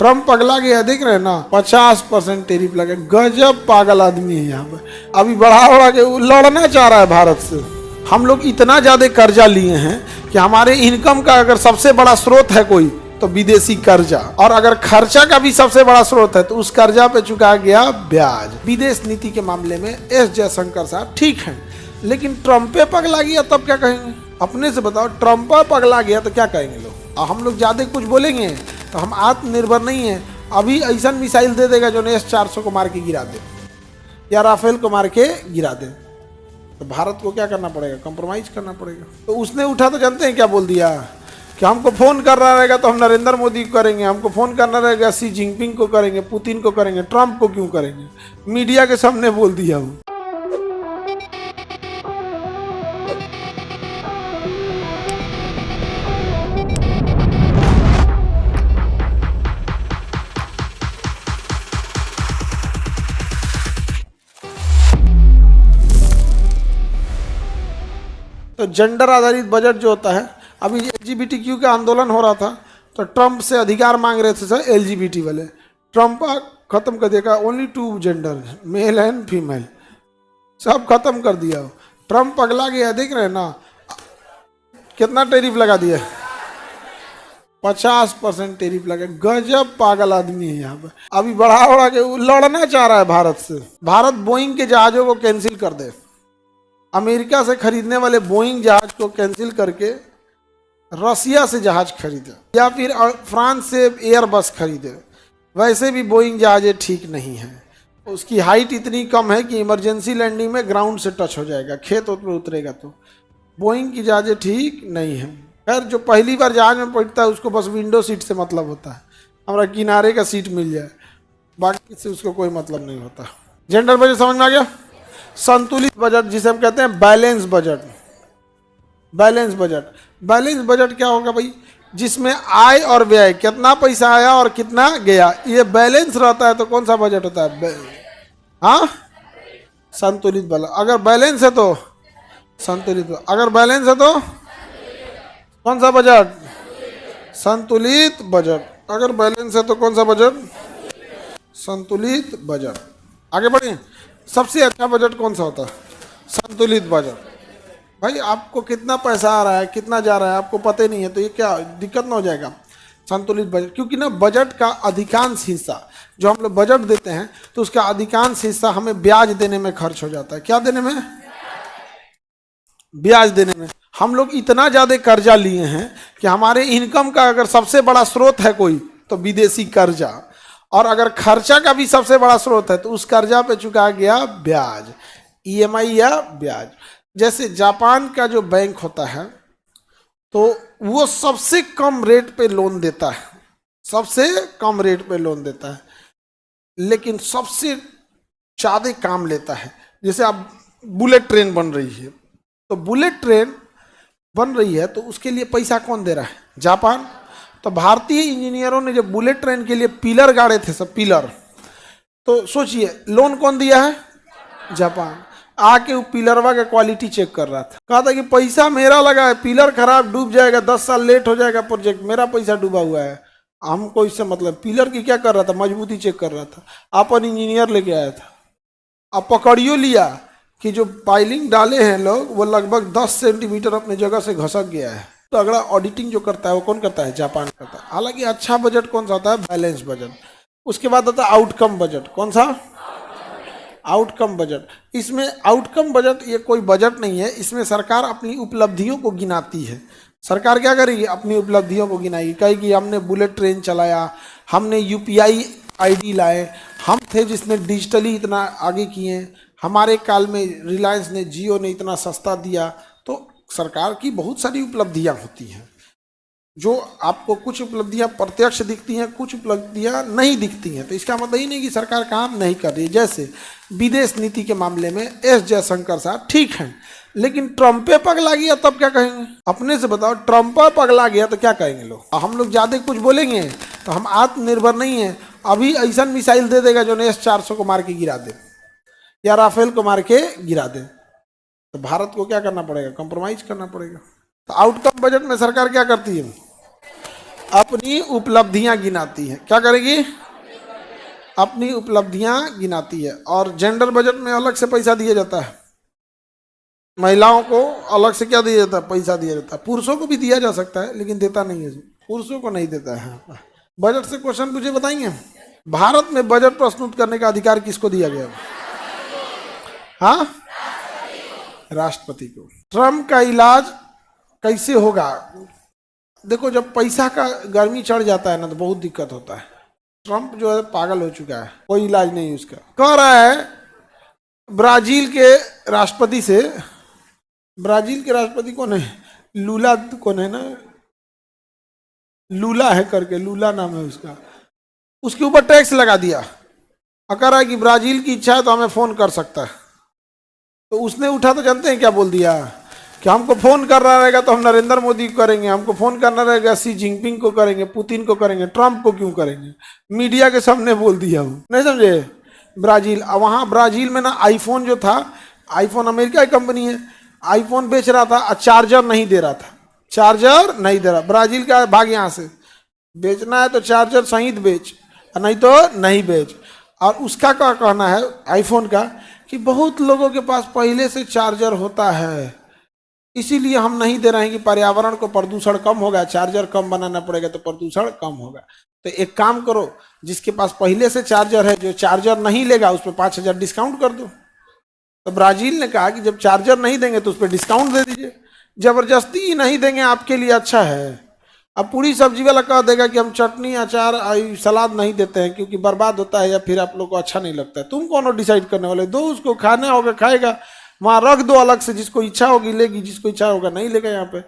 Trump पगला गया, देख रहे हैं ना, 50% टेरिफ लगे। गजब पागल आदमी है यहाँ पे। अभी बढ़ा के लड़ना चाह रहा है भारत से। हम लोग इतना ज्यादा कर्जा लिए हैं कि हमारे इनकम का अगर सबसे बड़ा स्रोत है कोई तो विदेशी कर्जा, और अगर खर्चा का भी सबसे बड़ा स्रोत है तो उस कर्जा पे चुका गया ब्याज। विदेश नीति के मामले में एस जयशंकर साहब ठीक हैं, लेकिन ट्रम्प पे पगला गया तब क्या कहेंगे? अपने से बताओ, ट्रम्प पर पगला गया तो क्या कहेंगे लोग? हम लोग ज्यादा कुछ बोलेंगे तो हम आत्मनिर्भर नहीं है। अभी ऐसा मिसाइल दे देगा जो S-400 को मार के गिरा दे, या राफेल को मार के गिरा दे, तो भारत को क्या करना पड़ेगा? कंप्रोमाइज करना पड़ेगा। तो उसने उठा तो जानते हैं क्या बोल दिया कि हमको फोन कर रहा रहेगा तो हम नरेंद्र मोदी को करेंगे, हमको फोन करना रहेगा शी जिनपिंग को करेंगे, पुतिन को करेंगे, ट्रम्प को क्यों करेंगे? मीडिया के सामने बोल दिया वो। तो जेंडर आधारित बजट जो होता है, अभी LGBTQ का आंदोलन हो रहा था तो ट्रम्प से अधिकार मांग रहे थे सर LGBT वाले। ट्रम्प खत्म कर देगा, only 2 gender, male and female, सब खत्म कर दिया। ट्रम्प पगला गया, देख रहे हैं ना, कितना टैरिफ लगा दिया, 50% टैरिफ लगा। गजब पागल आदमी है यहाँ पे। अभी बढ़ा के लड़ना चाह रहा है भारत से। भारत बोइंग के जहाजों को कैंसिल कर दे, अमेरिका से खरीदने वाले बोइंग जहाज को कैंसिल करके रसिया से जहाज खरीदे, या फिर फ्रांस से एयरबस खरीदे। वैसे भी बोइंग जहाज ठीक नहीं है, उसकी हाइट इतनी कम है कि इमरजेंसी लैंडिंग में ग्राउंड से टच हो जाएगा, खेत में उतरेगा। तो बोइंग की जहाज ठीक नहीं है। खैर, जो पहली बार जहाज में बैठता है उसको बस विंडो सीट से मतलब होता है, हमारा किनारे का सीट मिल जाए, बाकी से उसको कोई मतलब नहीं होता। जेंडर बजट समझ में आ गया? संतुलित बजट जिसे हम कहते हैं balance budget. Balance budget, balance budget क्या होगा भाई? जिसमें आय और व्यय, कितना पैसा आया और कितना गया, ये बैलेंस रहता है तो कौन सा बजट होता है? हाँ, संतुलित बजट। अगर बैलेंस है तो संतुलित, अगर बैलेंस है तो कौन सा बजट? संतुलित बजट। अगर बैलेंस है तो कौन सा बजट? संतुलित बजट। आगे बढ़िए। सबसे अच्छा बजट कौन सा होता है? संतुलित बजट। भाई आपको कितना पैसा आ रहा है, कितना जा रहा है, आपको पता ही नहीं है, तो ये क्या दिक्कत ना हो जाएगा? संतुलित बजट, क्योंकि ना बजट का अधिकांश हिस्सा जो हम लोग बजट देते हैं तो उसका अधिकांश हिस्सा हमें ब्याज देने में खर्च हो जाता है। क्या देने में? ब्याज देने में। हम लोग इतना ज्यादा कर्जा लिए हैं कि हमारे इनकम का अगर सबसे बड़ा स्रोत है कोई तो विदेशी कर्जा, और अगर खर्चा का भी सबसे बड़ा स्रोत है तो उस कर्जा पे चुका गया ब्याज, EMI या ब्याज। जैसे जापान का जो बैंक होता है तो वो सबसे कम रेट पे लोन देता है, सबसे कम रेट पे लोन देता है, लेकिन सबसे ज़्यादा काम लेता है। जैसे अब बुलेट ट्रेन बन रही है, तो बुलेट ट्रेन बन रही है तो उसके लिए पैसा कौन दे रहा है? जापान। तो भारतीय इंजीनियरों ने जब बुलेट ट्रेन के लिए पिलर गाड़े थे, सब पिलर, तो सोचिए लोन कौन दिया है? जापान। आके वो पिलरवा का क्वालिटी चेक कर रहा था, कहा था कि पैसा मेरा लगा है, पिलर खराब डूब जाएगा, 10 साल लेट हो जाएगा प्रोजेक्ट, मेरा पैसा डूबा हुआ है, हमको इससे मतलब। पिलर की क्या कर रहा था? मजबूती चेक कर रहा था। अपन इंजीनियर लेके आया था, अब पकड़ियो लिया कि जो पाइलिंग डाले हैं लोग वो लगभग 10 सेंटीमीटर अपने जगह से घसक गया है। तो अगला ऑडिटिंग जो करता है वो कौन करता है? जापान करता है। हालांकि अच्छा बजट कौन सा होता है? Balance budget. उसके बाद होता है आउटकम बजट। कौन सा? Outcome budget. इसमें आउटकम बजट ये कोई बजट नहीं है, इसमें सरकार अपनी उपलब्धियों को गिनाती है। सरकार क्या करेगी? अपनी उपलब्धियों को गिनाएगी, कहेगी हमने बुलेट ट्रेन चलाया, हमने UPI ID लाए, हम थे जिसने डिजिटली इतना आगे किए, हमारे काल में रिलायंस ने, जियो ने इतना सस्ता दिया। तो सरकार की बहुत सारी उपलब्धियां होती हैं, जो आपको कुछ उपलब्धियां प्रत्यक्ष दिखती हैं, कुछ उपलब्धियां नहीं दिखती हैं। तो इसका मतलब ही नहीं कि सरकार काम नहीं कर रही है। जैसे विदेश नीति के मामले में एस जयशंकर साहब ठीक हैं, लेकिन ट्रम्प पे पगला गया तब क्या कहेंगे? अपने से बताओ, ट्रम्प पर पगला गया तो क्या कहेंगे लोग? हम लोग ज़्यादा कुछ बोलेंगे तो हम आत्मनिर्भर नहीं है। अभी ऐसा मिसाइल दे देगा जो S-400 को मार के गिरा दे, या राफेल को मार के गिरा दे, तो भारत को क्या करना पड़ेगा? कंप्रोमाइज करना पड़ेगा। तो आउटकम बजट में सरकार क्या करती है? अपनी उपलब्धियां गिनाती है। क्या करेगी? अपनी उपलब्धियां गिनाती है। और जेंडर बजट में अलग से पैसा दिया जाता है, महिलाओं को अलग से क्या दिया जाता है? पैसा दिया जाता है। पुरुषों को भी दिया जा सकता है लेकिन देता नहीं है, पुरुषों को नहीं देता है। बजट से क्वेश्चन पूछे, बताएंगे? भारत में बजट प्रस्तुत करने का अधिकार किसको दिया गया? हाँ, राष्ट्रपति को। ट्रम्प का इलाज कैसे होगा? देखो, जब पैसा का गर्मी चढ़ जाता है ना तो बहुत दिक्कत होता है। ट्रम्प जो है पागल हो चुका है, कोई इलाज नहीं उसका। कह रहा है ब्राजील के राष्ट्रपति से, ब्राजील के राष्ट्रपति कौन है? लूला कौन है ना, लूला है करके, लूला नाम है उसका। उसके ऊपर टैक्स लगा दिया और कह रहा है कि ब्राजील की इच्छा है तो हमें फोन कर सकता है। तो उसने उठा तो जानते हैं क्या बोल दिया? कि हमको फोन कर रहा रहेगा तो हम नरेंद्र मोदी को करेंगे, हमको फोन करना रहेगा शी जिनपिंग को करेंगे, पुतिन को करेंगे, ट्रम्प को क्यों करेंगे? मीडिया के सामने बोल दिया वो, नहीं समझे? ब्राजील, वहाँ ब्राजील में ना आईफोन जो था, आईफोन अमेरिका की कंपनी है, आईफोन बेच रहा था और चार्जर नहीं दे रहा था, चार्जर नहीं दे रहा। ब्राजील का भाग यहाँ से, बेचना है तो चार्जर सहित बेच, नहीं तो नहीं बेच। और उसका क्या कहना है आईफोन का कि बहुत लोगों के पास पहले से चार्जर होता है, इसीलिए हम नहीं दे रहे हैं कि पर्यावरण को प्रदूषण कम होगा, चार्जर कम बनाना पड़ेगा तो प्रदूषण कम होगा। तो एक काम करो, जिसके पास पहले से चार्जर है, जो चार्जर नहीं लेगा उस पर 5,000 डिस्काउंट कर दो। तो ब्राजील ने कहा कि जब चार्जर नहीं देंगे तो उस पर डिस्काउंट दे दीजिए, जबरदस्ती नहीं देंगे आपके लिए अच्छा है। अब पूरी सब्जी वाला कह देगा कि हम चटनी अचार सलाद नहीं देते हैं क्योंकि बर्बाद होता है या फिर आप लोग को अच्छा नहीं लगता है। तुम कौन डिसाइड करने वाले? दो, उसको खाना होगा खाएगा, वहाँ रख दो अलग से, जिसको इच्छा होगी लेगी, जिसको इच्छा होगा नहीं लेगा यहाँ पे।